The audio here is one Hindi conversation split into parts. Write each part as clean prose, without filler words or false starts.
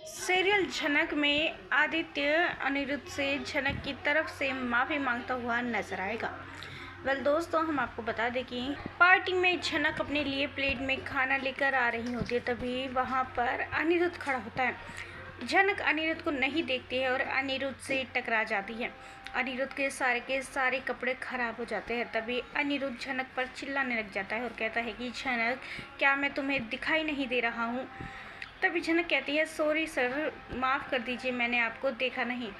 सीरियल झनक में आदित्य अनिरुद्ध से झनक की तरफ से माफ़ी मांगता हुआ नजर आएगा। दोस्तों, हम आपको बता दें कि पार्टी में झनक अपने लिए प्लेट में खाना लेकर आ रही होती है, तभी वहां पर अनिरुद्ध खड़ा होता है। झनक अनिरुद्ध को नहीं देखती है और अनिरुद्ध से टकरा जाती है। अनिरुद्ध के सारे कपड़े खराब हो जाते हैं। तभी अनिरुद्ध झनक पर चिल्लाने लग जाता है और कहता है कि झनक, क्या मैं तुम्हें दिखाई नहीं दे रहा हूँ? तभी झनक कहती है, सॉरी सर, माफ़ कर दीजिए, मैंने आपको देखा नहीं।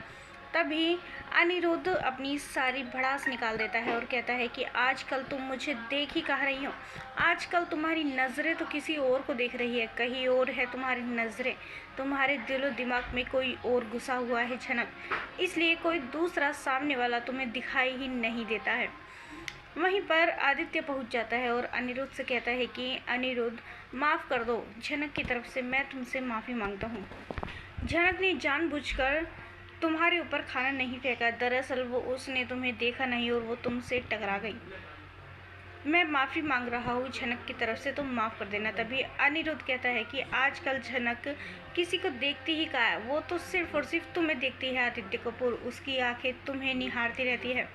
तभी अनिरुद्ध अपनी सारी भड़ास निकाल देता है और कहता है कि आजकल तुम मुझे देख ही कह रही हो, आजकल तुम्हारी नज़रें तो किसी और को देख रही है, कहीं और है तुम्हारी नज़रें, तुम्हारे दिलो दिमाग में कोई और घुसा हुआ है झनक, इसलिए कोई दूसरा सामने वाला तुम्हें दिखाई ही नहीं देता है। वहीं पर आदित्य पहुंच जाता है और अनिरुद्ध से कहता है कि अनिरुद्ध, माफ़ कर दो, झनक की तरफ से मैं तुमसे माफ़ी मांगता हूँ। झनक ने जानबूझकर तुम्हारे ऊपर खाना नहीं फेंका, दरअसल वो उसने तुम्हें देखा नहीं और वो तुमसे टकरा गई। मैं माफ़ी मांग रहा हूँ झनक की तरफ से, तुम माफ़ कर देना। तभी अनिरुद्ध कहता है कि आजकल झनक किसी को देखती ही कहाँ है, वो तो सिर्फ और सिर्फ तुम्हें देखती है आदित्य कपूर, उसकी आंखें तुम्हें निहारती रहती है,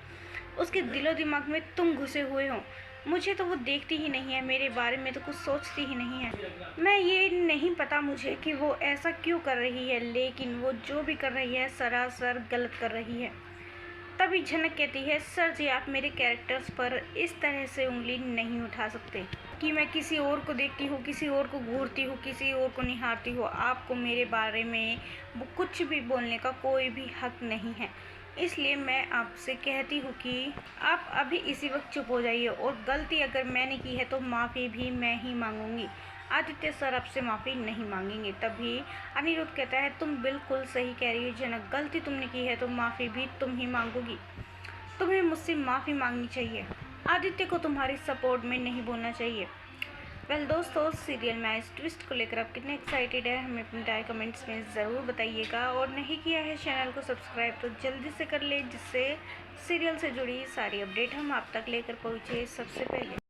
उसके दिलो दिमाग में तुम घुसे हुए हो, मुझे तो वो देखती ही नहीं है, मेरे बारे में तो कुछ सोचती ही नहीं है। मैं ये नहीं पता मुझे कि वो ऐसा क्यों कर रही है, लेकिन वो जो भी कर रही है सरासर गलत कर रही है। तभी झनक कहती है, सर जी, आप मेरे कैरेक्टर्स पर इस तरह से उंगली नहीं उठा सकते कि मैं किसी और को देखती हूँ, किसी और को घूरती हूँ, किसी और को निहारती हूँ। आपको मेरे बारे में वो कुछ भी बोलने का कोई भी हक नहीं है, इसलिए मैं आपसे कहती हूँ कि आप अभी इसी वक्त चुप हो जाइए, और गलती अगर मैंने की है तो माफ़ी भी मैं ही मांगूंगी। आदित्य सर आपसे माफ़ी नहीं मांगेंगे। तभी अनिरुद्ध कहता है, तुम बिल्कुल सही कह रही हो झनक, गलती तुमने की है तो माफ़ी भी तुम ही मांगोगी, तुम्हें मुझसे माफ़ी मांगनी चाहिए, आदित्य को तुम्हारी सपोर्ट में नहीं बोलना चाहिए। दोस्तों, सीरियल में इस ट्विस्ट को लेकर आप कितने एक्साइटेड है, हमें अपनी राय कमेंट्स में ज़रूर बताइएगा, और नहीं किया है चैनल को सब्सक्राइब तो जल्दी से कर ले, जिससे सीरियल से जुड़ी सारी अपडेट हम आप तक लेकर पहुँचे सबसे पहले।